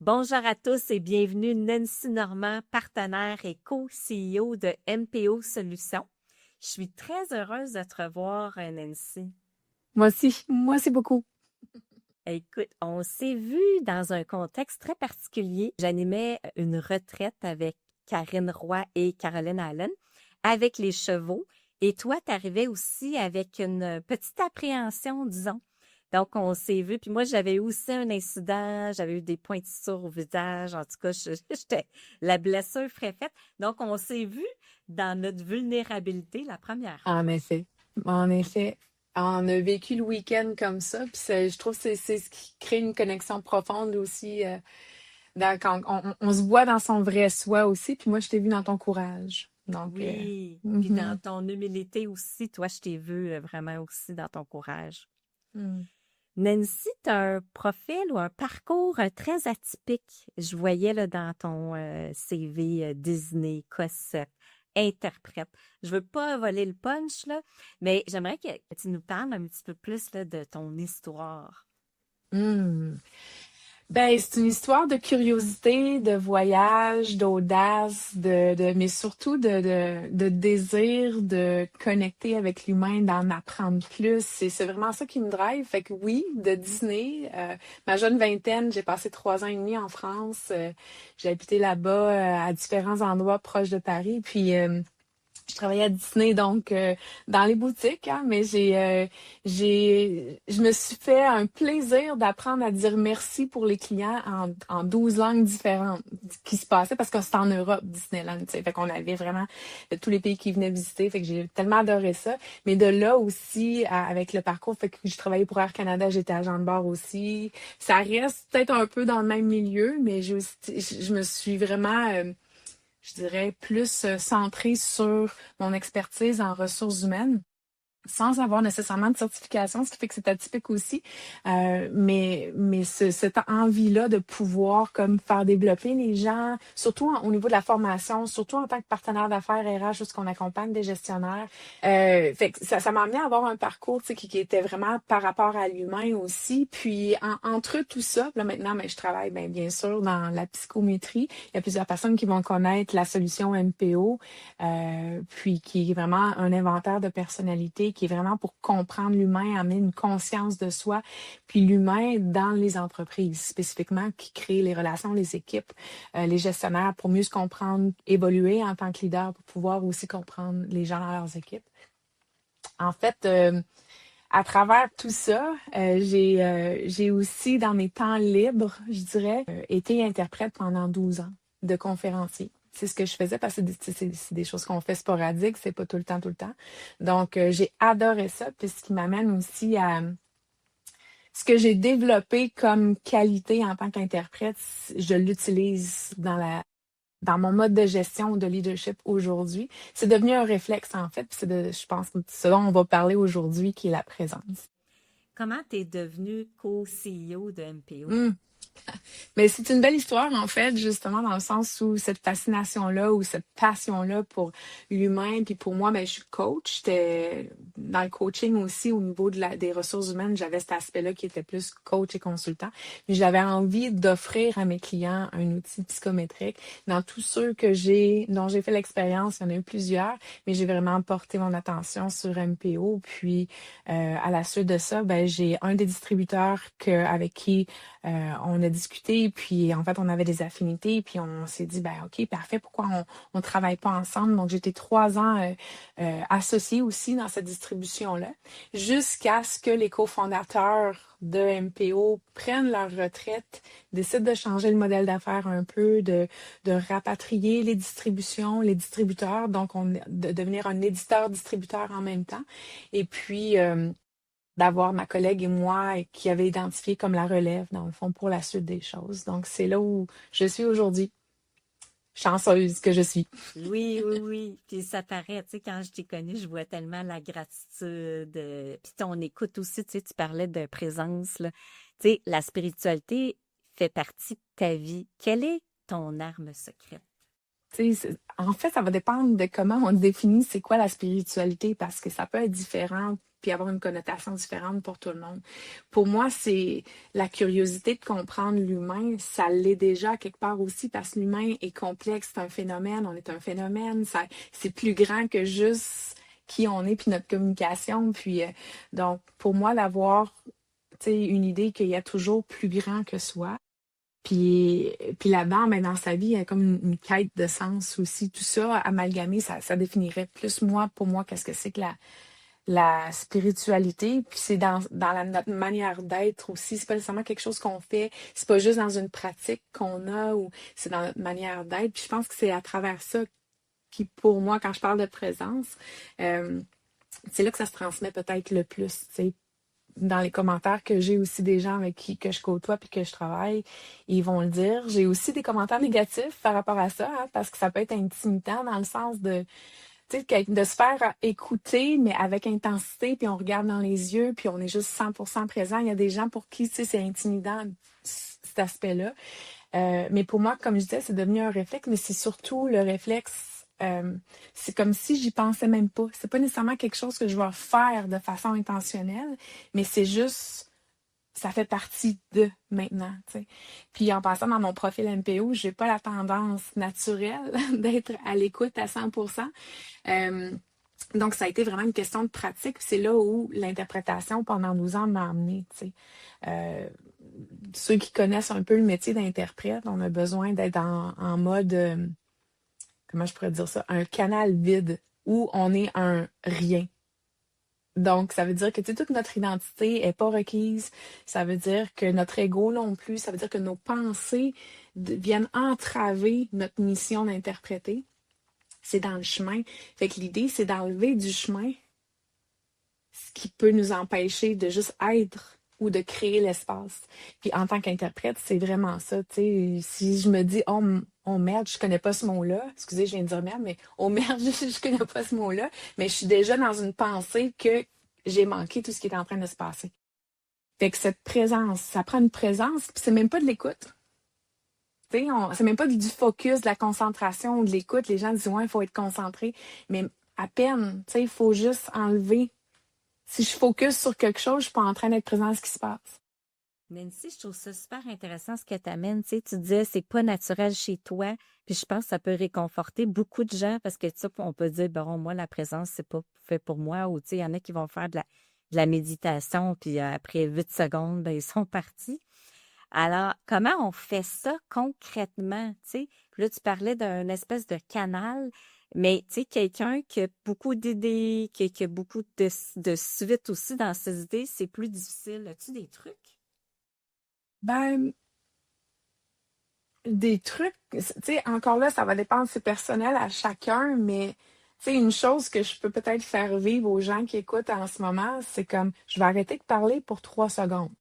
Bonjour à tous et bienvenue Nancy Normand, partenaire et co-CEO de MPO Solutions. Je suis très heureuse de te revoir, Nancy. Moi aussi beaucoup. Écoute, on s'est vu dans un contexte très particulier. J'animais une retraite avec Karine Roy et Caroline Allen avec les chevaux. Et toi, tu arrivais aussi avec une petite appréhension, disons. Donc, on s'est vu. Puis moi, j'avais eu aussi un incident. J'avais eu des pointillures au visage. En tout cas, j'étais la blessure frais faite. Donc, on s'est vu dans notre vulnérabilité la première fois. En effet. En effet. On a vécu le week-end comme ça. Puis je trouve que c'est ce qui crée une connexion profonde aussi. Quand on se voit dans son vrai soi aussi. Puis moi, je t'ai vu dans ton courage. Donc, Oui. Puis dans mhm, ton humilité aussi, toi, je t'ai vu vraiment aussi dans ton courage. mm. Nancy, tu as un profil ou un parcours très atypique. Je voyais là, dans ton CV Disney, Cossette, interprète. Je veux pas voler le punch, là, mais j'aimerais que tu nous parles un petit peu plus là, de ton histoire. Mm. Ben, c'est une histoire de curiosité, de voyage, d'audace, mais surtout de désir de connecter avec l'humain, d'en apprendre plus. C'est vraiment ça qui me drive. Fait que oui, de Disney, ma jeune vingtaine, j'ai passé 3 ans et demi en France. J'ai habité là-bas à différents endroits proches de Paris. Puis je travaillais à Disney, donc dans les boutiques, hein, mais je me suis fait un plaisir d'apprendre à dire merci pour les clients en 12 langues différentes qui se passaient parce que c'était en Europe, Disneyland, tu sais. Fait qu'on avait vraiment tous les pays qui venaient visiter, fait que j'ai tellement adoré ça. Mais de là aussi, avec le parcours, fait que j'ai travaillé pour Air Canada, j'étais agent de bord aussi. Ça reste peut-être un peu dans le même milieu, mais je me suis vraiment je dirais, plus centrée sur mon expertise en ressources humaines sans avoir nécessairement de certification, ce qui fait que c'est atypique aussi. Cette envie-là de pouvoir comme faire développer les gens, surtout au niveau de la formation, surtout en tant que partenaire d'affaires RH, où qu'on accompagne des gestionnaires. Fait que ça m'a amené à avoir un parcours, tu sais, qui était vraiment par rapport à l'humain aussi. Puis entre tout ça, là maintenant, je travaille bien sûr dans la psychométrie. Il y a plusieurs personnes qui vont connaître la solution MPO, puis qui est vraiment un inventaire de personnalité, qui est vraiment pour comprendre l'humain, amener une conscience de soi, puis l'humain dans les entreprises spécifiquement, qui crée les relations, les équipes, les gestionnaires pour mieux se comprendre, évoluer en tant que leader pour pouvoir aussi comprendre les gens dans leurs équipes. En fait, à travers tout ça, j'ai aussi, dans mes temps libres, je dirais, été interprète pendant 12 ans de conférencier. C'est ce que je faisais parce que c'est des choses qu'on fait sporadiques, c'est pas tout le temps, tout le temps. Donc, j'ai adoré ça, puis ce qui m'amène aussi à ce que j'ai développé comme qualité en tant qu'interprète, je l'utilise dans mon mode de gestion ou de leadership aujourd'hui. C'est devenu un réflexe, en fait, puis je pense, ce dont on va parler aujourd'hui, qui est la présence. Comment tu es devenue co-CEO de MPO? Hmm. Mais c'est une belle histoire, en fait, justement, dans le sens où cette fascination-là ou cette passion-là pour l'humain, puis pour moi, je suis coach. J'étais dans le coaching aussi au niveau des ressources humaines. J'avais cet aspect-là qui était plus coach et consultant. Mais j'avais envie d'offrir à mes clients un outil psychométrique. Dans tous ceux dont j'ai fait l'expérience, il y en a eu plusieurs, mais j'ai vraiment porté mon attention sur MPO. Puis, à la suite de ça, j'ai un des distributeurs avec qui on a discuté, puis en fait, on avait des affinités, puis on s'est dit, OK, parfait, pourquoi on travaille pas ensemble? Donc, j'étais 3 ans associée aussi dans cette distribution-là, jusqu'à ce que les cofondateurs de MPO prennent leur retraite, décident de changer le modèle d'affaires un peu, de rapatrier les distributions, les distributeurs, donc de devenir un éditeur-distributeur en même temps. Et puis, d'avoir ma collègue et moi qui avait identifié comme la relève, dans le fond, pour la suite des choses. Donc, c'est là où je suis aujourd'hui. Chanceuse que je suis. Oui, oui, oui. Puis ça paraît, tu sais, quand je t'ai connue, je vois tellement la gratitude. Puis ton écoute aussi, tu sais, tu parlais de présence, là. Tu sais, la spiritualité fait partie de ta vie. Quelle est ton arme secrète? Tu sais, en fait, ça va dépendre de comment on définit c'est quoi la spiritualité, parce que ça peut être différent puis avoir une connotation différente pour tout le monde. Pour moi, c'est la curiosité de comprendre l'humain, ça l'est déjà quelque part aussi, parce que l'humain est complexe, c'est un phénomène, on est un phénomène, ça, c'est plus grand que juste qui on est puis notre communication. Puis donc, pour moi, d'avoir, tu sais, une idée qu'il y a toujours plus grand que soi. Puis là-dedans, ben, dans sa vie, il y a comme une quête de sens aussi. Tout ça, amalgamé, ça définirait plus pour moi, qu'est-ce que c'est que la spiritualité. Puis c'est notre manière d'être aussi. C'est pas nécessairement quelque chose qu'on fait. C'est pas juste dans une pratique qu'on a, ou c'est dans notre manière d'être. Puis je pense que c'est à travers ça qui, pour moi, quand je parle de présence, euh, c'est là que ça se transmet peut-être le plus, tu sais. Dans les commentaires que j'ai aussi des gens avec qui que je côtoie puis que je travaille, ils vont le dire. J'ai aussi des commentaires négatifs par rapport à ça, hein, parce que ça peut être intimidant dans le sens de, tu sais, de se faire écouter, mais avec intensité, puis on regarde dans les yeux, puis on est juste 100% présent. Il y a des gens pour qui, tu sais, c'est intimidant, cet aspect-là. Mais pour moi, comme je disais, c'est devenu un réflexe, mais c'est surtout le réflexe. C'est comme si j'y pensais même pas. C'est pas nécessairement quelque chose que je vais faire de façon intentionnelle, mais c'est juste, ça fait partie de maintenant, tu sais. Puis en passant dans mon profil MPO, j'ai pas la tendance naturelle d'être à l'écoute à 100%. Euh, donc, ça a été vraiment une question de pratique. C'est là où l'interprétation pendant 12 ans m'a amenée, tu sais. Euh, Ceux qui connaissent un peu le métier d'interprète, on a besoin d'être en mode, comment je pourrais dire ça, un canal vide où on est un rien. Donc, ça veut dire que tu sais, toute notre identité est pas requise. Ça veut dire que notre ego non plus. Ça veut dire que nos pensées viennent entraver notre mission d'interpréter. C'est dans le chemin. Fait que l'idée, c'est d'enlever du chemin ce qui peut nous empêcher de juste être ou de créer l'espace. Puis en tant qu'interprète, c'est vraiment ça. Tu sais, si je me dis, oh merde, je connais pas ce mot-là, excusez, je viens de dire merde, mais oh merde, je connais pas ce mot-là, mais je suis déjà dans une pensée que j'ai manqué tout ce qui est en train de se passer. Fait que cette présence, ça prend une présence, puis c'est même pas de l'écoute. Tu sais, c'est même pas du focus, de la concentration ou de l'écoute. Les gens disent, ouais, il faut être concentré, mais à peine, tu sais, il faut juste enlever. Si je focus sur quelque chose, je suis pas en train d'être présent à ce qui se passe. Nancy, je trouve ça super intéressant ce que tu amènes. Tu sais, tu disais, c'est pas naturel chez toi. Puis je pense que ça peut réconforter beaucoup de gens parce que, tu sais, on peut dire, bon, moi, la présence, c'est pas fait pour moi. Ou, tu sais, il y en a qui vont faire de la méditation, puis après 8 secondes, ben, ils sont partis. Alors, comment on fait ça concrètement, tu sais? Puis là, tu parlais d'un espèce de canal, mais tu sais, quelqu'un qui a beaucoup d'idées, qui a beaucoup de suite aussi dans ses idées, c'est plus difficile. As-tu des trucs? Ben, des trucs, tu sais, encore là, ça va dépendre, c'est personnel à chacun, mais tu sais, une chose que je peux peut-être faire vivre aux gens qui écoutent en ce moment, c'est comme, je vais arrêter de parler pour 3 secondes.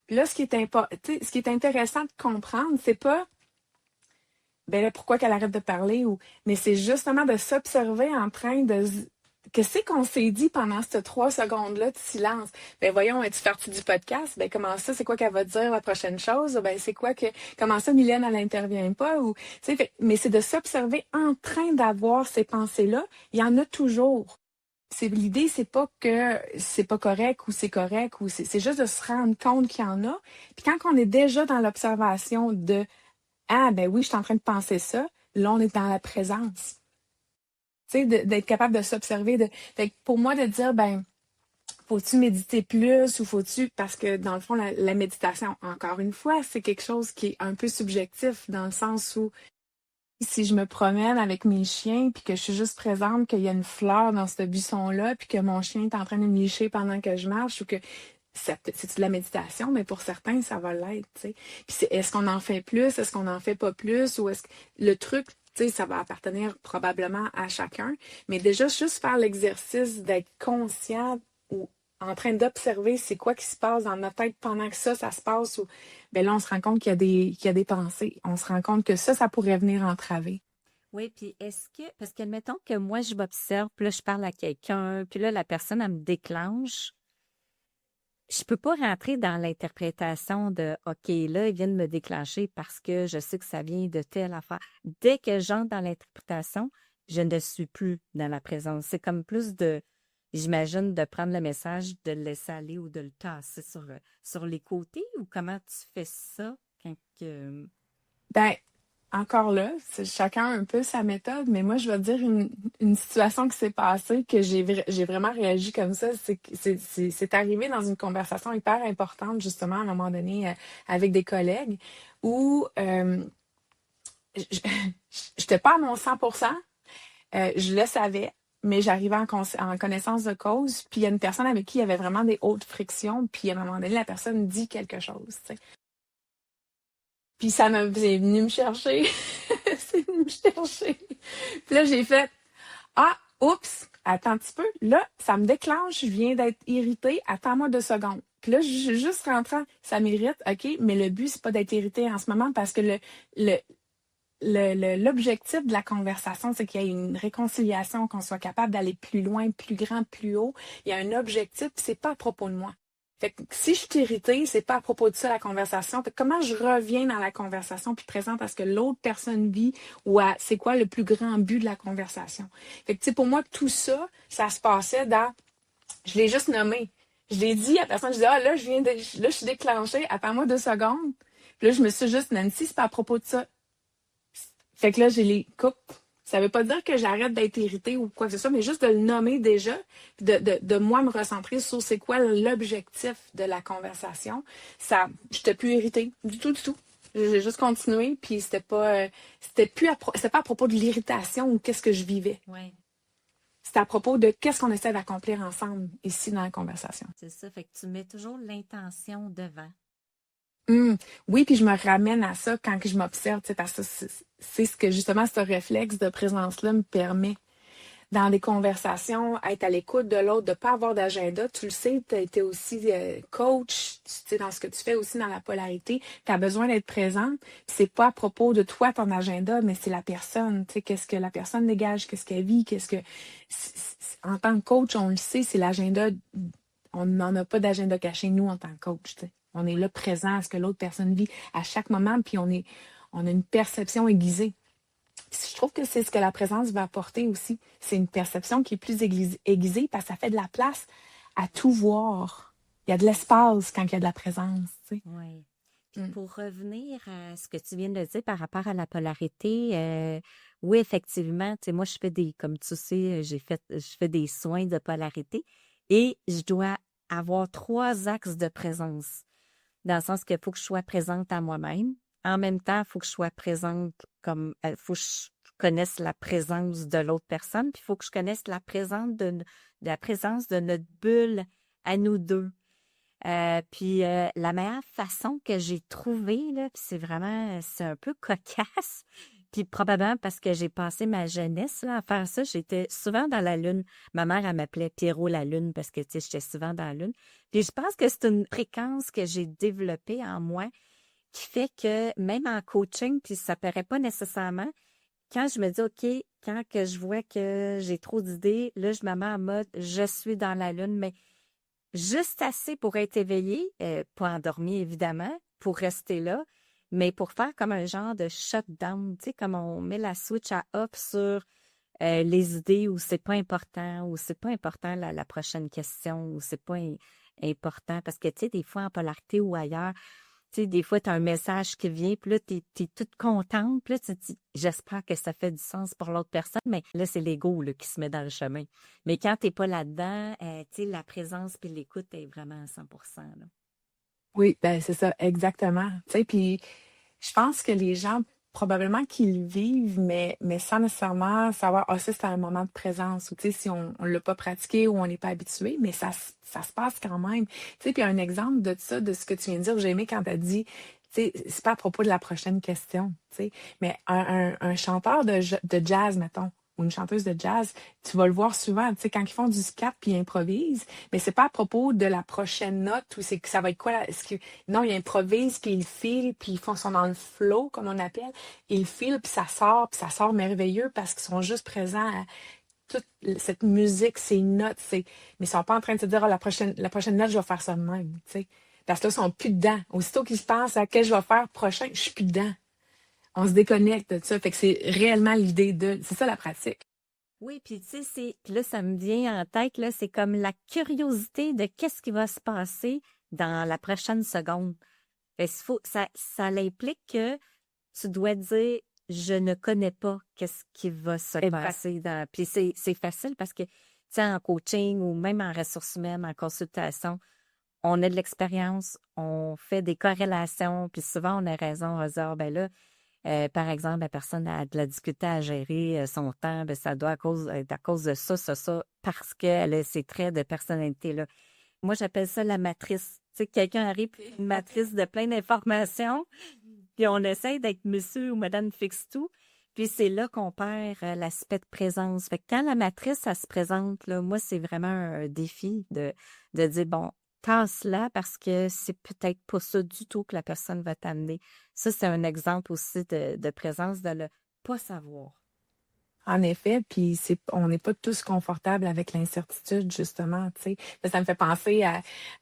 Puis là, tu sais, ce qui est intéressant de comprendre, c'est pas, ben là, pourquoi qu'elle arrête de parler, mais c'est justement de s'observer en train de, qu'est-ce qu'on s'est dit pendant ces 3 secondes-là de silence? Ben voyons, es-tu partie du podcast? Ben comment ça, c'est quoi qu'elle va dire la prochaine chose? Ben c'est quoi que, comment ça, Mylène, elle n'intervient pas? Ou, tu sais, mais c'est de s'observer en train d'avoir ces pensées-là. Il y en a toujours. L'idée, c'est pas que c'est pas correct ou c'est correct, ou c'est juste de se rendre compte qu'il y en a. Puis quand on est déjà dans l'observation de ah, ben oui, je suis en train de penser ça. Là, on est dans la présence. Tu sais, d'être capable de s'observer. Fait que pour moi, de dire, ben, faut-tu méditer plus ou faut-tu. Parce que dans le fond, la méditation, encore une fois, c'est quelque chose qui est un peu subjectif dans le sens où si je me promène avec mes chiens puis que je suis juste présente, qu'il y a une fleur dans ce buisson-là, puis que mon chien est en train de me licher pendant que je marche ou que c'est de la méditation, mais pour certains, ça va l'être, tu sais. Puis est-ce qu'on en fait plus, est-ce qu'on en fait pas plus, ou est-ce que le truc, tu sais, ça va appartenir probablement à chacun, mais déjà, juste faire l'exercice d'être conscient ou en train d'observer c'est quoi qui se passe dans notre tête pendant que ça se passe, ou ben là, on se rend compte qu'il y a des pensées. On se rend compte que ça pourrait venir entraver. Oui, puis est-ce que, parce que admettons que moi, je m'observe, puis là, je parle à quelqu'un, puis là, la personne, elle me déclenche. je peux pas rentrer dans l'interprétation de OK, là, ils viennent me déclencher parce que je sais que ça vient de telle affaire. Dès que j'entre dans l'interprétation, je ne suis plus dans la présence. C'est comme plus de, j'imagine, de prendre le message, de le laisser aller ou de le tasser sur les côtés ou comment tu fais ça quand que... Ben, encore là, c'est chacun un peu sa méthode, mais moi, je vais te dire une situation qui s'est passée, que j'ai vraiment réagi comme ça. C'est arrivé dans une conversation hyper importante, justement, à un moment donné, avec des collègues, où je n'étais pas à mon 100%, je le savais, mais j'arrivais en connaissance de cause, puis il y a une personne avec qui il y avait vraiment des hautes frictions, puis à un moment donné, la personne dit quelque chose, tu sais. Puis c'est venu me chercher. C'est venu me chercher. Puis là, j'ai fait, ah, oups, attends un petit peu. Là, ça me déclenche, je viens d'être irritée. Attends-moi 2 secondes. Puis là, juste rentrant, ça m'irrite, OK, mais le but, c'est pas d'être irrité en ce moment parce que l'objectif de la conversation, c'est qu'il y ait une réconciliation, qu'on soit capable d'aller plus loin, plus grand, plus haut. Il y a un objectif, puis c'est pas à propos de moi. Fait que si je suis irritée, c'est pas à propos de ça la conversation. Fait que comment je reviens dans la conversation puis présente à ce que l'autre personne vit ou à c'est quoi le plus grand but de la conversation. Fait que tu sais, pour moi, tout ça, ça se passait dans, je l'ai juste nommé. Je l'ai dit à la personne, je dis, ah là, là, je suis déclenchée, attends-moi 2 secondes. Puis là, je me suis juste, Nancy, c'est pas à propos de ça. Fait que là, j'ai les coupe. Ça veut pas dire que j'arrête d'être irritée ou quoi que ce soit, mais juste de le nommer déjà, puis de moi me recentrer sur c'est quoi l'objectif de la conversation. Ça, j'étais plus irritée du tout, du tout. J'ai juste continué, puis c'était pas à propos de l'irritation ou qu'est-ce que je vivais. Ouais, C'était à propos de qu'est-ce qu'on essaie d'accomplir ensemble ici dans la conversation. c'est ça. Fait que tu mets toujours l'intention devant. Hum, Oui, puis je me ramène à ça quand que je m'observe, tu sais, parce que c'est ce que justement ce réflexe de présence-là me permet. Dans des conversations, être à l'écoute de l'autre, de ne pas avoir d'agenda. Tu le sais, tu as été aussi coach, tu sais, dans ce que tu fais aussi dans la polarité. Tu as besoin d'être présente. C'est pas à propos de toi, ton agenda, mais c'est la personne. Tu sais, qu'est-ce que la personne dégage, qu'est-ce qu'elle vit, en tant que coach, on le sait, c'est l'agenda. On n'en a pas d'agenda caché, nous, en tant que coach. Tu sais. On est là présent à ce que l'autre personne vit à chaque moment, puis on a une perception aiguisée. Je trouve que c'est ce que la présence va apporter aussi. C'est une perception qui est plus aiguisée parce que ça fait de la place à tout voir. Il y a de l'espace quand il y a de la présence. Tu sais. Oui. Puis Mm. pour revenir à ce que tu viens de dire par rapport à la polarité, oui, effectivement, tu sais, moi, je fais comme tu sais, je fais des soins de polarité et je dois avoir 3 axes de présence. Dans le sens qu'il faut que je sois présente à moi-même. En même temps, il faut que je sois présente il faut que je connaisse la présence de l'autre personne, puis il faut que je connaisse la présence de notre bulle à nous deux. Puis la meilleure façon que j'ai trouvée, là, puis c'est un peu cocasse, puis probablement parce que j'ai passé ma jeunesse là, à faire ça, j'étais souvent dans la lune. Ma mère, elle m'appelait Pierrot la lune parce que, tu sais, j'étais souvent dans la lune. Puis je pense que c'est une fréquence que j'ai développée en moi qui fait que même en coaching, puis ça paraît pas nécessairement, quand je me dis, OK, quand que je vois que j'ai trop d'idées, là, je me mets en mode, je suis dans la lune, mais juste assez pour être éveillée, pas endormie évidemment, pour rester là, mais pour faire comme un genre de shutdown, tu sais, comme on met la switch à off sur les idées où c'est pas important, ou c'est pas important la prochaine question, ou c'est pas important, parce que tu sais, des fois en polarité ou ailleurs, tu sais, des fois, tu as un message qui vient, puis là, tu es toute contente, puis là, tu te dis, j'espère que ça fait du sens pour l'autre personne, mais là, c'est l'ego là, qui se met dans le chemin. Mais quand tu n'es pas là-dedans, tu sais, la présence puis l'écoute est vraiment à 100%, là. Oui, ben c'est ça, exactement. Tu sais, puis je pense que les gens, probablement qu'ils le vivent, mais sans nécessairement savoir, ah, ça, c'est un moment de présence, ou tu sais, si on ne l'a pas pratiqué ou on n'est pas habitué, mais ça se passe quand même. Tu sais, puis un exemple de ça, de ce que tu viens de dire, j'ai aimé quand tu as dit, tu sais, c'est pas à propos de la prochaine question, tu sais, mais un chanteur de jazz, mettons, ou une chanteuse de jazz, tu vas le voir souvent, tu sais, quand ils font du scat puis ils improvisent, mais c'est pas à propos de la prochaine note ou c'est que ça va être quoi, non, ils improvisent puis ils filent puis sont dans le flow, comme on appelle, ils filent puis ça sort merveilleux parce qu'ils sont juste présents toute cette musique, ces notes, mais ils sont pas en train de se dire, ah, la prochaine note, je vais faire ça de même, tu sais. Parce que là, ils sont plus dedans. Aussitôt qu'ils se pensent à quel je vais faire prochain, je suis plus dedans. On se déconnecte de ça. Fait que c'est réellement l'idée c'est ça la pratique. Oui, puis tu sais, puis là, ça me vient en tête, là, c'est comme la curiosité de qu'est-ce qui va se passer dans la prochaine seconde. Ça implique que tu dois dire, je ne connais pas qu'est-ce qui va se passer Puis c'est facile parce que, tu sais, en coaching ou même en ressources humaines, en consultation, on a de l'expérience, on fait des corrélations, puis souvent on a raison, on va dire, ben là, par exemple, la personne a de la difficulté à gérer son temps, ben ça doit être à cause de ça, parce qu'elle a ces traits de personnalité-là. Moi, j'appelle ça la matrice. Tu sais, quelqu'un arrive, puis une matrice de plein d'informations, puis on essaie d'être monsieur ou madame fixe-tout, puis c'est là qu'on perd l'aspect de présence. Fait que quand la matrice, ça se présente, là, moi, c'est vraiment un défi de dire, bon, tasse-la parce que c'est peut-être pas ça du tout que la personne va t'amener. Ça, c'est un exemple aussi de présence, de le pas savoir. En effet, puis on n'est pas tous confortables avec l'incertitude, justement, tu sais. Ça me fait penser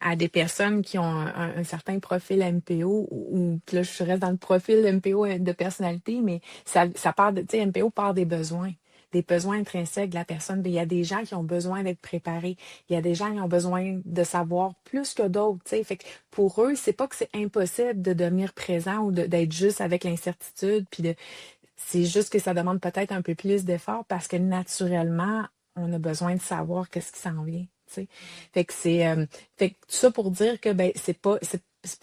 à des personnes qui ont un certain profil MPO, ou puis là, je reste dans le profil MPO de personnalité, mais ça part tu sais, MPO part des besoins intrinsèques de la personne. Il y a des gens qui ont besoin d'être préparés. Il y a des gens qui ont besoin de savoir plus que d'autres, tu sais. Fait que pour eux, c'est pas que c'est impossible de devenir présent ou d'être juste avec l'incertitude, puis c'est juste que ça demande peut-être un peu plus d'effort parce que naturellement, on a besoin de savoir qu'est-ce qui s'en vient. Tu sais. Fait que fait que tout ça pour dire que ben c'est pas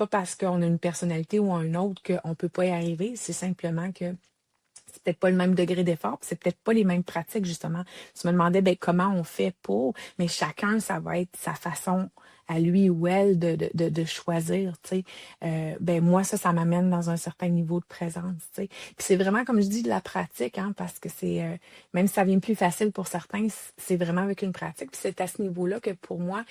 parce qu'on a une personnalité ou un autre qu'on peut pas y arriver. C'est simplement que c'est peut-être pas le même degré d'effort, puis c'est peut-être pas les mêmes pratiques, justement. Tu me demandais ben, comment on fait pour, mais chacun, ça va être sa façon à lui ou elle de choisir, tu sais. Ben moi, ça m'amène dans un certain niveau de présence, tu sais. Puis c'est vraiment, comme je dis, de la pratique, hein, parce que même si ça vient plus facile pour certains, c'est vraiment avec une pratique. Puis c'est à ce niveau-là que pour moi,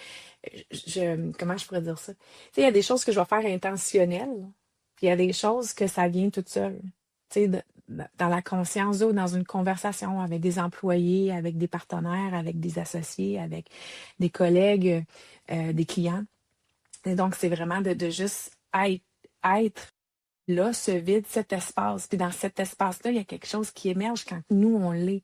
comment je pourrais dire ça? Tu sais, il y a des choses que je vais faire intentionnelles, puis il y a des choses que ça vient toute seule. Tu sais, dans la conscience ou dans une conversation avec des employés, avec des partenaires, avec des associés, avec des collègues, des clients. Et donc, c'est vraiment de juste être là, ce vide, cet espace. Puis dans cet espace-là, il y a quelque chose qui émerge quand nous, on l'est.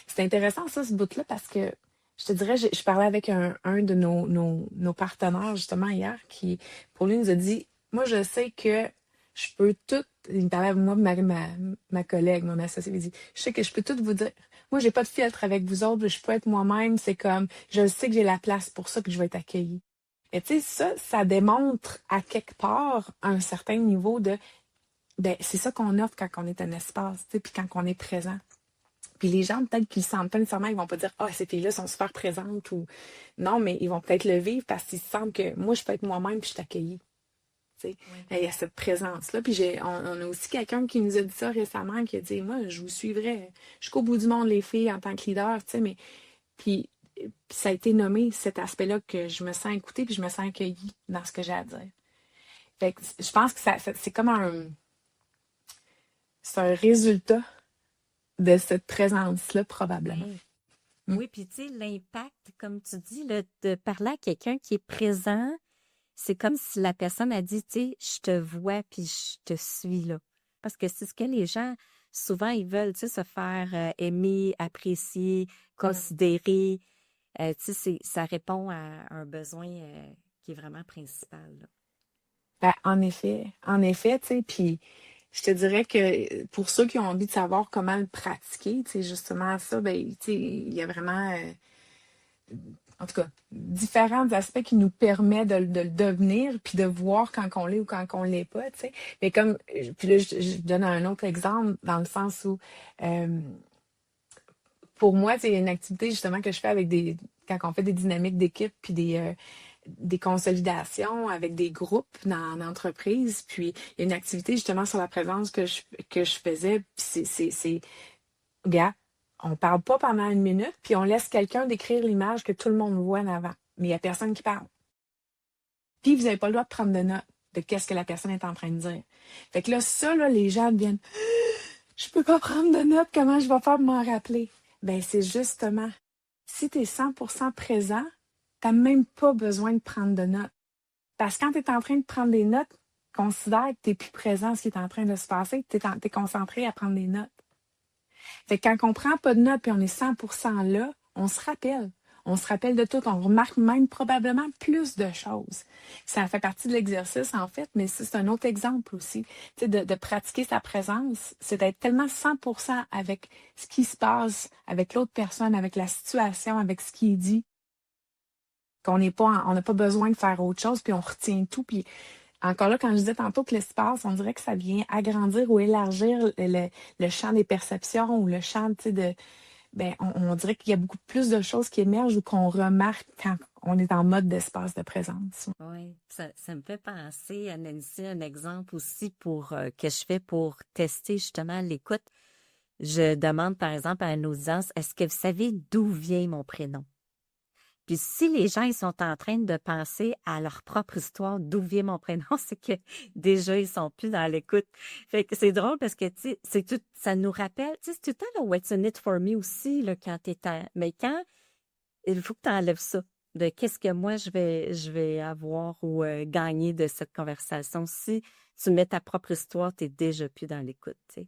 C'est intéressant, ça, ce bout-là, parce que je te dirais, je parlais avec un de nos partenaires, justement, hier, qui, pour lui, nous a dit, moi, je sais que je peux tout, il me parlait à moi, ma collègue, mon associé, il dit, je sais que je peux tout vous dire. Moi, j'ai pas de filtre avec vous autres, je peux être moi-même, c'est comme, je sais que j'ai la place pour ça, que je vais être accueillie. Et tu sais, ça démontre à quelque part un certain niveau ben, c'est ça qu'on offre quand on est un espace, tu sais, puis quand on est présent. Puis les gens, peut-être qu'ils ne sentent pas nécessairement, ils vont pas dire, ah, ces filles-là sont super présentes ou non, mais ils vont peut-être le vivre parce qu'ils sentent que moi, je peux être moi-même puis je suis accueillie. Oui. Il y a cette présence-là. Puis on a aussi quelqu'un qui nous a dit ça récemment, qui a dit, moi, je vous suivrai jusqu'au bout du monde, les filles, en tant que leader, tu sais, mais puis ça a été nommé cet aspect-là que je me sens écoutée puis je me sens accueillie dans ce que j'ai à dire. Fait que je pense que c'est comme c'est un résultat de cette présence-là, probablement. Oui. Oui, puis tu sais, l'impact, comme tu dis, là, de parler à quelqu'un qui est présent, c'est comme si la personne a dit, tu sais, je te vois puis je te suis là. Parce que c'est ce que les gens, souvent, ils veulent, tu sais, se faire aimer, apprécier, considérer. Tu sais, ça répond à un besoin qui est vraiment principal, là. Ben, en effet, tu sais, puis je te dirais que pour ceux qui ont envie de savoir comment le pratiquer, tu sais, justement ça, ben, tu sais, il y a vraiment, en tout cas, différents aspects qui nous permettent de le devenir, puis de voir quand on l'est ou quand on l'est pas, tu sais. Mais comme, puis là, je donne un autre exemple dans le sens où, pour moi, c'est une activité justement que je fais quand on fait des dynamiques d'équipe, puis des consolidations avec des groupes dans l'entreprise. Puis il y a une activité justement sur la présence que je faisais. Puis gars, on parle pas pendant une minute, puis on laisse quelqu'un décrire l'image que tout le monde voit en avant. Mais il n'y a personne qui parle. Puis vous n'avez pas le droit de prendre de notes de qu'est-ce que la personne est en train de dire. Fait que là, ça, là, les gens deviennent je peux pas prendre de notes, comment je vais faire pour m'en rappeler? Ben, c'est justement si tu es 100% présent, tu n'as même pas besoin de prendre de notes. Parce que quand tu es en train de prendre des notes, considère que tu n'es plus présent à ce qui est en train de se passer, tu es concentré à prendre des notes. Fait que quand on prend pas de notes puis on est 100% là, on se rappelle. On se rappelle de tout. On remarque même probablement plus de choses. Ça fait partie de l'exercice, en fait, mais c'est un autre exemple aussi. Tu sais, de pratiquer sa présence, c'est d'être tellement 100% avec ce qui se passe, avec l'autre personne, avec la situation, avec ce qui est dit, qu'on n'est pas, on n'a pas besoin de faire autre chose, puis on retient tout. Puis encore là, quand je disais tantôt que l'espace, on dirait que ça vient agrandir ou élargir le champ des perceptions ou le champ, tu sais, on dirait qu'il y a beaucoup plus de choses qui émergent ou qu'on remarque quand on est en mode d'espace de présence. Oui, ça me fait penser, Nancy, un exemple aussi que je fais pour tester justement l'écoute. Je demande par exemple à une audience, est-ce que vous savez d'où vient mon prénom? Puis si les gens ils sont en train de penser à leur propre histoire, d'où vient mon prénom, c'est que déjà ils sont plus dans l'écoute. Fait que c'est drôle parce que tu sais, c'est tout, ça nous rappelle, tu sais, c'est tout le temps le What's in it for me aussi là quand mais quand il faut que tu enlèves ça de qu'est-ce que moi je vais avoir ou gagner de cette conversation. Si tu mets ta propre histoire, tu n'es déjà plus dans l'écoute, tu sais.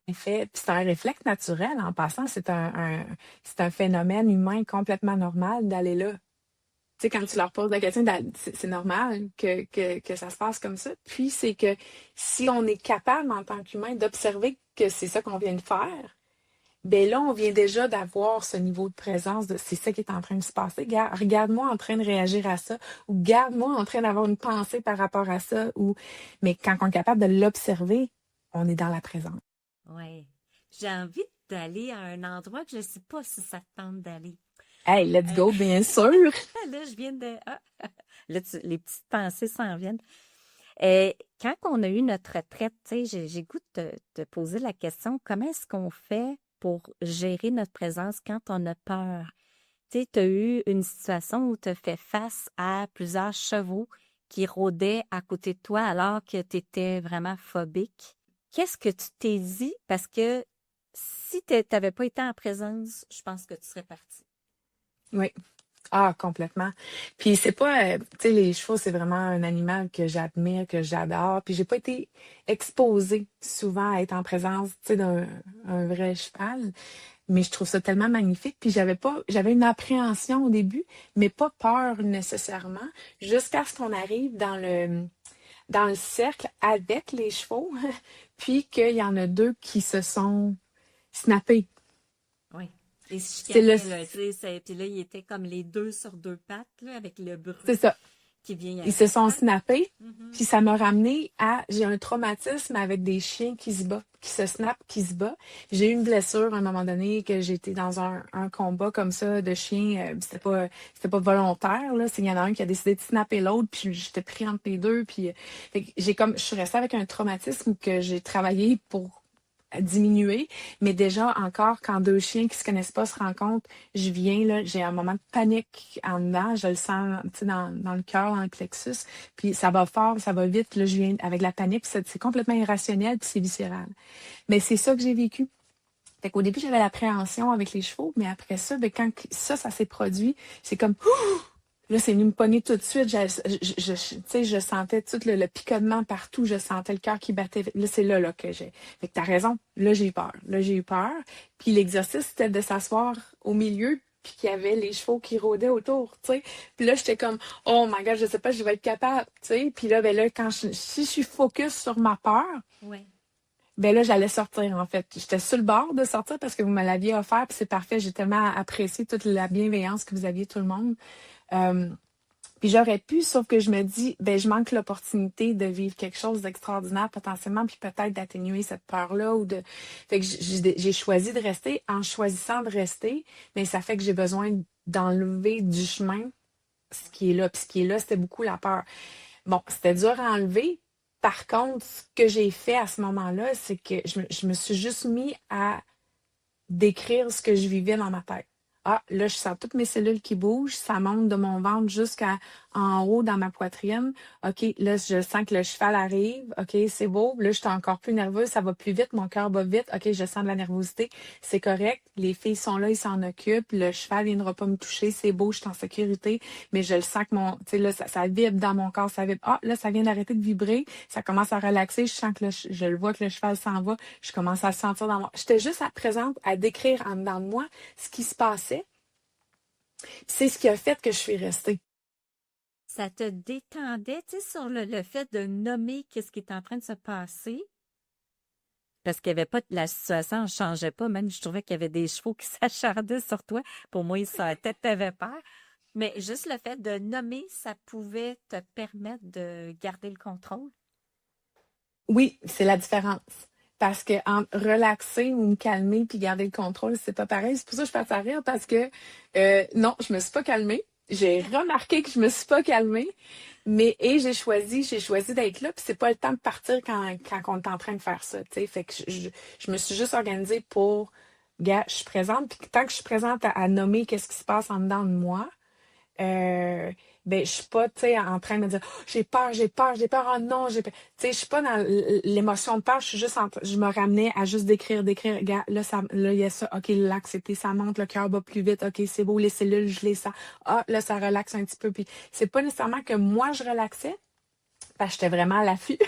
Effet. Puis c'est un réflexe naturel. En passant, c'est un phénomène humain complètement normal d'aller là. Tu sais, quand tu leur poses la question, c'est normal que ça se passe comme ça. Puis c'est que si on est capable en tant qu'humain d'observer que c'est ça qu'on vient de faire, ben là, on vient déjà d'avoir ce niveau de présence de c'est ça qui est en train de se passer. Regarde-moi en train de réagir à ça, ou garde-moi en train d'avoir une pensée par rapport à ça, mais quand on est capable de l'observer, on est dans la présence. Oui. J'ai envie d'aller à un endroit que je ne sais pas si ça te tente d'aller. Hey, let's go, bien sûr! Là, je viens de... là, les petites pensées s'en viennent. Quand on a eu notre retraite, tu sais, j'ai goût de te poser la question, comment est-ce qu'on fait pour gérer notre présence quand on a peur? Tu sais, tu as eu une situation où tu as fait face à plusieurs chevaux qui rôdaient à côté de toi alors que tu étais vraiment phobique. Qu'est-ce que tu t'es dit? Parce que si tu n'avais pas été en présence, je pense que tu serais partie. Oui. Ah, complètement. Puis c'est pas, tu sais, les chevaux, c'est vraiment un animal que j'admire, que j'adore. Puis j'ai pas été exposée souvent à être en présence, tu sais, d'un un vrai cheval. Mais je trouve ça tellement magnifique. Puis j'avais une appréhension au début, mais pas peur nécessairement, jusqu'à ce qu'on arrive dans le cercle avec les chevaux, puis qu'il y en a deux qui se sont snappés. Oui. Et C'est le, chicanaient, là, tu sais, puis là, ils étaient comme les deux sur deux pattes, là, avec le c'est bruit ça. qui vient Ils se avec. sont snappés, Mhm. puis ça m'a ramené à j'ai un traumatisme avec des chiens qui se battent, qui se snappent, qui se battent. J'ai eu une blessure à un moment donné que j'étais dans un combat comme ça de chiens, c'était pas volontaire là, c'est il y en a un qui a décidé de snapper l'autre, puis j'étais pris entre les deux, puis fait que je suis restée avec un traumatisme que j'ai travaillé pour diminuer, mais déjà encore quand deux chiens qui se connaissent pas se rencontrent, je viens là, j'ai un moment de panique en dedans, je le sens, tu sais, dans le cœur, dans le plexus, puis ça va fort, ça va vite, là je viens avec la panique, puis c'est complètement irrationnel, puis c'est viscéral. Mais c'est ça que j'ai vécu. Fait qu'au début, j'avais l'appréhension avec les chevaux, mais après ça, ben, quand ça s'est produit, c'est comme là, c'est venu me pogner tout de suite. Tu sais, je sentais tout le picotement partout. Je sentais le cœur qui battait. Là, c'est là que j'ai. Fait que t'as raison. Là, j'ai eu peur. Là, j'ai eu peur. Puis l'exercice, c'était de s'asseoir au milieu, puis qu'il y avait les chevaux qui rôdaient autour, tu sais. Puis là, j'étais comme, oh my God, je sais pas, je vais être capable, tu sais. Puis là, ben là, si je suis focus sur ma peur, Ouais. ben là, j'allais sortir, en fait. J'étais sur le bord de sortir parce que vous me l'aviez offert, puis c'est parfait. J'ai tellement apprécié toute la bienveillance que vous aviez, tout le monde. Euh, Puis j'aurais pu, sauf que je me dis, ben je manque l'opportunité de vivre quelque chose d'extraordinaire potentiellement, puis peut-être d'atténuer cette peur-là ou de. Fait que j'ai choisi de rester. En choisissant de rester, mais ça fait que j'ai besoin d'enlever du chemin ce qui est là. Puis ce qui est là, c'était beaucoup la peur. Bon, c'était dur à enlever. Par contre, ce que j'ai fait à ce moment-là, c'est que je me suis juste mis à décrire ce que je vivais dans ma tête. Ah, là, je sens toutes mes cellules qui bougent, ça monte de mon ventre jusqu'à en haut dans ma poitrine. OK, là, je sens que le cheval arrive. OK, c'est beau. Là, je suis encore plus nerveuse, ça va plus vite, mon cœur bat vite. OK, je sens de la nervosité. C'est correct. Les filles sont là, ils s'en occupent. Le cheval viendra pas me toucher. C'est beau, je suis en sécurité. Mais je le sens que tu sais, là, ça vibre dans mon corps, ça vibre. Ah, là, ça vient d'arrêter de vibrer. Ça commence à relaxer. Je sens que là, je le vois que le cheval s'en va. Je commence à le sentir dans moi. J'étais juste à présente à décrire en dedans de moi ce qui se passait. C'est ce qui a fait que je suis restée. Ça te détendait, tu sais, sur le fait de nommer qu'est-ce qui est en train de se passer? Parce qu'il y avait pas, la situation ne changeait pas. Même, je trouvais qu'il y avait des chevaux qui s'acharnaient sur toi. Pour moi, ils sentaient que tu avais peur. Mais juste le fait de nommer, ça pouvait te permettre de garder le contrôle. Oui, c'est la différence. Parce que entre relaxer ou me calmer puis garder le contrôle, c'est pas pareil. C'est pour ça que je fais à rire parce que non, je me suis pas calmée. J'ai remarqué que je me suis pas calmée, mais j'ai choisi d'être là, puis c'est pas le temps de partir quand on est en train de faire ça, tu sais. Fait que je me suis juste organisée pour, gars, je suis présente, puis tant que je suis présente à nommer qu'est-ce qui se passe en dedans de moi, euh, ben je suis pas, tu sais, en train de me dire oh, j'ai peur, oh non, j'ai peur. Tu sais, je suis pas dans l'émotion de peur, je suis juste je me ramenais à juste décrire, gars, là il y a ça, OK, l'accepter, ça monte, le cœur bat plus vite, OK, c'est beau, les cellules, je les sens. Ah, là ça relaxe un petit peu, puis c'est pas nécessairement que moi je relaxais, parce que j'étais vraiment à l'affût.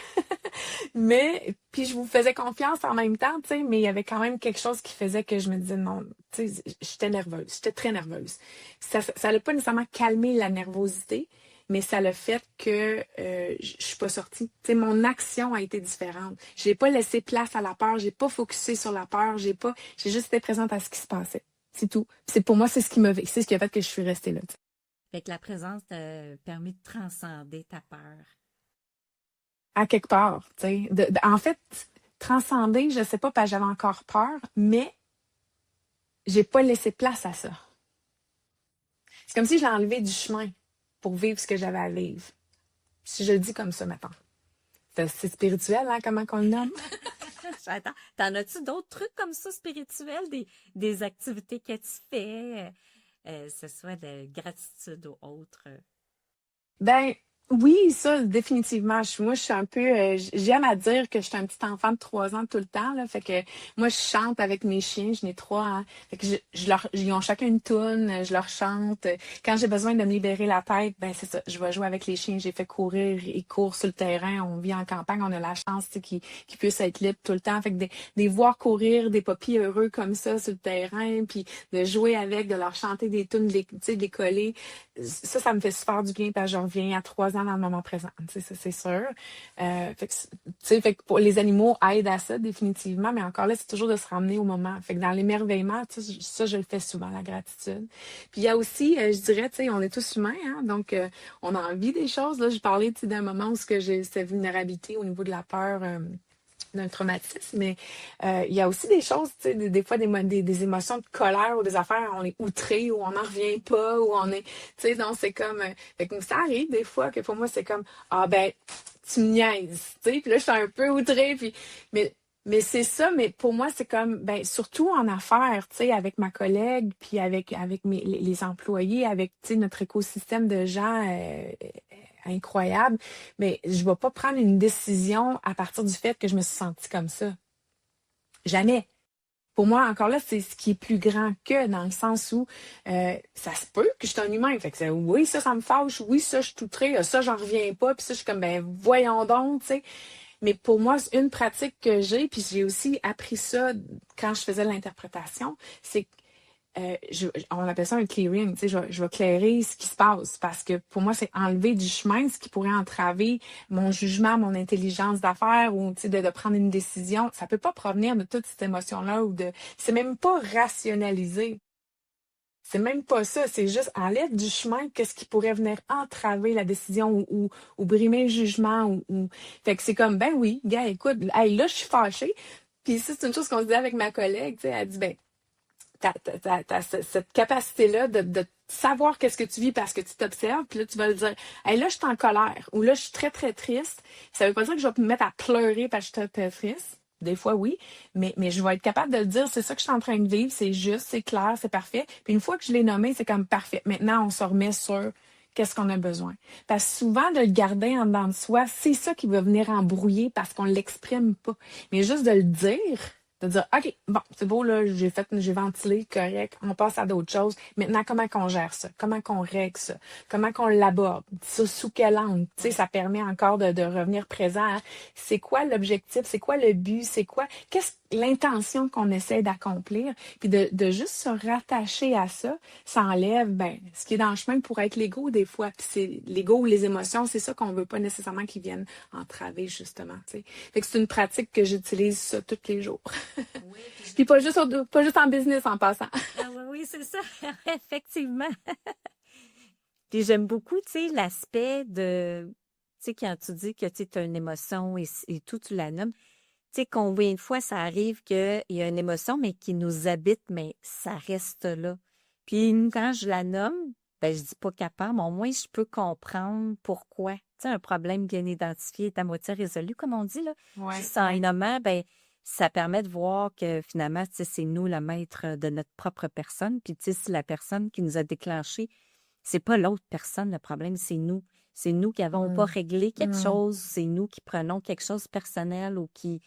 Mais, puis je vous faisais confiance en même temps, tu sais, mais il y avait quand même quelque chose qui faisait que je me disais non, tu sais, j'étais nerveuse, j'étais très nerveuse. Ça l'a pas nécessairement calmé la nervosité, mais ça l'a fait que je suis pas sortie. Tu sais, mon action a été différente. J'ai pas laissé place à la peur, j'ai pas focusé sur la peur, j'ai juste été présente à ce qui se passait. C'est tout. C'est pour moi, c'est ce qui a fait que je suis restée là. Tu sais. Fait que la présence t'a permis de transcender ta peur. À quelque part, tu sais. En fait, transcender, je sais pas, parce que j'avais encore peur, mais j'ai pas laissé place à ça. C'est comme si je l'ai enlevé du chemin pour vivre ce que j'avais à vivre. Si je le dis comme ça maintenant. C'est spirituel, hein, comment qu'on le nomme? Attends, t'en as-tu d'autres trucs comme ça spirituels, des activités que tu fais, ce soit de gratitude ou autre? Ben, oui, ça, définitivement. Moi, je suis un peu, j'aime à dire que je suis un petit enfant de 3 ans tout le temps, là. Fait que moi, je chante avec mes chiens. J'en ai 3, hein. Fait que ils ont chacun une toune, je leur chante. Quand j'ai besoin de me libérer la tête, ben, c'est ça. Je vais jouer avec les chiens. J'ai fait courir. Ils courent sur le terrain. On vit en campagne. On a la chance, tu sais, qu'ils puissent être libres tout le temps. Fait que des voir courir des papis heureux comme ça sur le terrain, puis de jouer avec, de leur chanter des tunes, tu sais, de les coller. Ça me fait super du bien parce que je reviens à 3 ans dans le moment présent. Tu sais, ça, c'est sûr. Fait que pour les animaux aident à ça, définitivement, mais encore là, c'est toujours de se ramener au moment. Fait que dans l'émerveillement, tu sais, ça, je le fais souvent, la gratitude. Puis il y a aussi, je dirais, tu sais, on est tous humains, hein, donc on a envie des choses. Là, je parlais, tu sais, d'un moment où j'ai cette vulnérabilité au niveau de la peur. D'un traumatisme, mais il y a aussi des choses, tu sais, des fois des émotions de colère ou des affaires, on est outré ou on n'en revient pas ou on est, tu sais, donc c'est comme, fait que ça arrive des fois que pour moi c'est comme, ah ben, tu me niaises, tu sais, puis là je suis un peu outrée, puis, mais c'est ça, mais pour moi c'est comme, ben, surtout en affaires, tu sais, avec ma collègue, puis avec les employés, avec, tu sais, notre écosystème de gens, incroyable, mais je ne vais pas prendre une décision à partir du fait que je me suis sentie comme ça. Jamais. Pour moi, encore là, c'est ce qui est plus grand que, dans le sens où ça se peut que je suis un humain. Fait que oui, ça me fâche. Oui, ça, je suis outrée. Ça, j'en reviens pas. Puis ça, je suis comme, ben, voyons donc, tu sais. Mais pour moi, c'est une pratique que j'ai, puis j'ai aussi appris ça quand je faisais l'interprétation, c'est on appelle ça un clearing, tu sais, je vais clairer ce qui se passe parce que pour moi, c'est enlever du chemin ce qui pourrait entraver mon jugement, mon intelligence d'affaires ou, tu sais, de prendre une décision. Ça peut pas provenir de toute cette émotion-là c'est même pas rationalisé. C'est même pas ça, c'est juste enlève du chemin qu'est-ce qui pourrait venir entraver la décision ou brimer le jugement Fait que c'est comme, ben oui, gars, écoute, hey, là, je suis fâchée. Puis ça, c'est une chose qu'on se dit avec ma collègue, tu sais, elle dit, ben, t'as cette capacité-là de savoir qu'est-ce que tu vis parce que tu t'observes, puis là, tu vas le dire, hey, là, je suis en colère, ou là, je suis très, très triste. Ça veut pas dire que je vais me mettre à pleurer parce que je suis très triste. Des fois, oui, mais je vais être capable de le dire, c'est ça que je suis en train de vivre, c'est juste, c'est clair, c'est parfait. Puis une fois que je l'ai nommé, c'est comme parfait. Maintenant, on se remet sur qu'est-ce qu'on a besoin. Parce que souvent, de le garder en dedans de soi, c'est ça qui va venir embrouiller parce qu'on ne l'exprime pas. Mais juste de le dire, de dire, OK, bon, c'est beau, là, j'ai ventilé, correct, on passe à d'autres choses. Maintenant, comment qu'on gère ça? Comment qu'on règle ça? Comment qu'on l'aborde? Ça, sous quelle angle? Tu sais, ça permet encore de revenir présent à c'est quoi l'objectif? C'est quoi le but? C'est quoi? Qu'est-ce l'intention qu'on essaie d'accomplir? Puis de juste se rattacher à ça, ça enlève, ben, ce qui est dans le chemin pourrait être l'ego des fois. Puis c'est l'ego ou les émotions, c'est ça qu'on veut pas nécessairement qu'ils viennent entraver, justement, tu sais. Fait que c'est une pratique que j'utilise ça tous les jours. Oui, puis Puis pas juste en business en passant. ah oui, oui, c'est ça, effectivement. Puis j'aime beaucoup, tu sais, l'aspect de, tu sais, quand tu dis que tu as une émotion et tout, tu la nommes. Tu sais, combien de fois ça arrive qu'il y a une émotion, mais qui nous habite, mais ça reste là. Puis quand je la nomme, ben je dis pas capable, mais au moins je peux comprendre pourquoi. Tu sais, un problème bien identifié est à moitié résolu, comme on dit, là. Ouais, Juste en y ouais. nommant, ben ça permet de voir que finalement, tu sais, c'est nous le maître de notre propre personne. Puis tu sais, si la personne qui nous a déclenché, c'est pas l'autre personne, le problème, c'est nous. C'est nous qui n'avons pas Mm. réglé quelque Mm. chose, c'est nous qui prenons quelque chose de personnel ou qui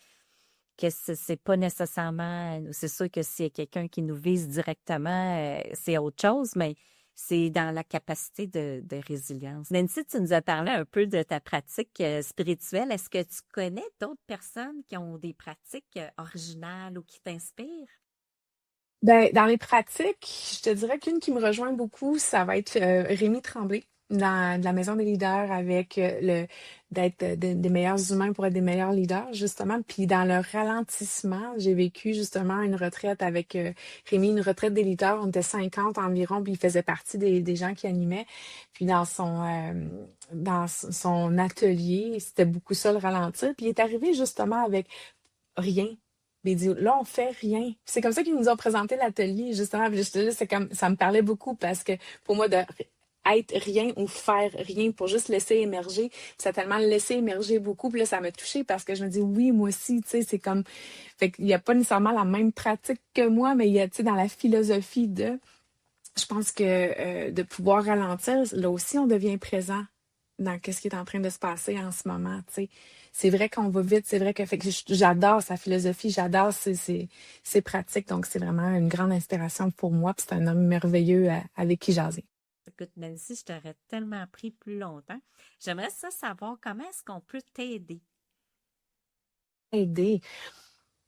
que c'est pas nécessairement, c'est sûr que s'il y a quelqu'un qui nous vise directement, c'est autre chose, mais c'est dans la capacité de résilience. Nancy, tu nous as parlé un peu de ta pratique spirituelle. Est-ce que tu connais d'autres personnes qui ont des pratiques originales ou qui t'inspirent? Ben, dans les pratiques, je te dirais qu'une qui me rejoint beaucoup, ça va être Rémi Tremblay dans de la Maison des leaders avec le d'être des meilleurs humains pour être des meilleurs leaders, justement. Puis dans le ralentissement, j'ai vécu justement une retraite avec Rémi, une retraite des leaders. On était 50 environ, puis il faisait partie des gens qui animaient. Puis dans son atelier, c'était beaucoup ça le ralentir. Puis il est arrivé justement avec rien. Mais il dit, là, on fait rien. C'est comme ça qu'ils nous ont présenté l'atelier, justement. Puis juste là, c'est comme, ça me parlait beaucoup parce que pour moi, de être rien ou faire rien pour juste laisser émerger, ça a tellement laissé émerger beaucoup. Puis là, ça m'a touchée parce que je me dis, oui, moi aussi, tu sais, c'est comme, fait qu'il n'y a pas nécessairement la même pratique que moi, mais il y a, tu sais, dans la philosophie je pense que de pouvoir ralentir, là aussi, on devient présent dans ce qui est en train de se passer en ce moment, tu sais. C'est vrai qu'on va vite, c'est vrai que, fait que j'adore sa philosophie, j'adore ses pratiques, donc c'est vraiment une grande inspiration pour moi, puis c'est un homme merveilleux avec qui jaser. Écoute, Nancy, je t'aurais tellement appris plus longtemps. J'aimerais ça savoir comment est-ce qu'on peut t'aider. Aider.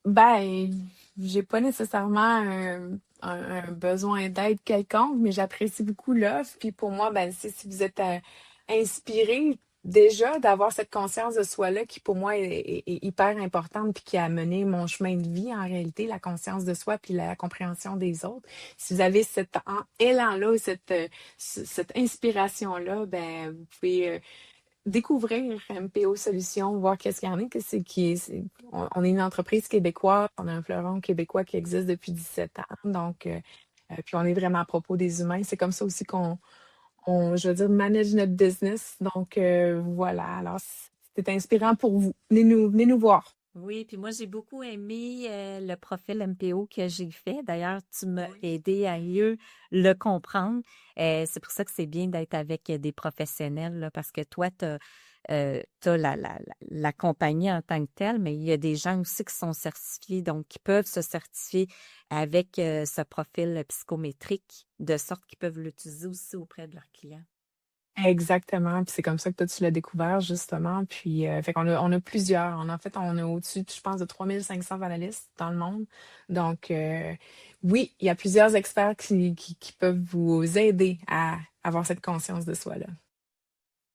Ben, j'ai pas nécessairement un besoin d'aide quelconque, mais j'apprécie beaucoup l'offre. Puis pour moi, ben, si vous êtes inspiré déjà d'avoir cette conscience de soi-là qui pour moi est hyper importante puis qui a mené mon chemin de vie en réalité, la conscience de soi puis la compréhension des autres. Si vous avez cet élan-là, cette inspiration-là, ben, vous pouvez découvrir MPO Solutions, voir qu'est-ce qu'il y en a, que c'est on est une entreprise québécoise, on a un fleuron québécois qui existe depuis 17 ans, donc puis on est vraiment à propos des humains. C'est comme ça aussi je veux dire, manage notre business. Donc voilà, alors c'est inspirant pour vous. Venez nous voir. Oui, puis moi, j'ai beaucoup aimé le profil MPO que j'ai fait. D'ailleurs, tu m'as Oui. aidé à mieux le comprendre. C'est pour ça que c'est bien d'être avec des professionnels, là, parce que toi, tu as, la compagnie en tant que telle, mais il y a des gens aussi qui sont certifiés, donc qui peuvent se certifier avec ce profil psychométrique, de sorte qu'ils peuvent l'utiliser aussi auprès de leurs clients. Exactement. Puis c'est comme ça que toi, tu l'as découvert, justement. Puis, fait qu'on on a plusieurs. En fait, on a au-dessus, je pense, de 3500 analystes dans le monde. Donc, oui, il y a plusieurs experts qui peuvent vous aider à avoir cette conscience de soi-là.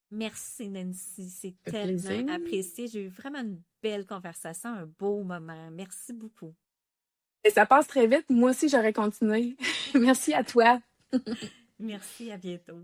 Merci, Nancy. C'est Ça fait tellement plaisir. apprécié. J'ai eu vraiment une belle conversation, un beau moment. Merci beaucoup. Et ça passe très vite. Moi aussi, j'aurais continué. Merci à toi. Merci, à bientôt.